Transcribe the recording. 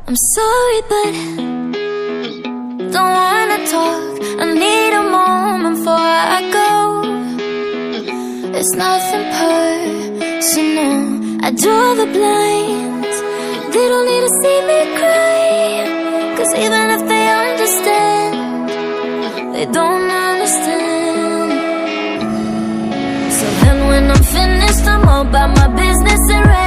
I'm sorry, but don't wanna talk. I need a moment before I go. It's nothing personal. I draw the blinds. They don't need to see me cry, 'cause even if they understand, they don't understand. So then when I'm finished, I'm all about my business and rest.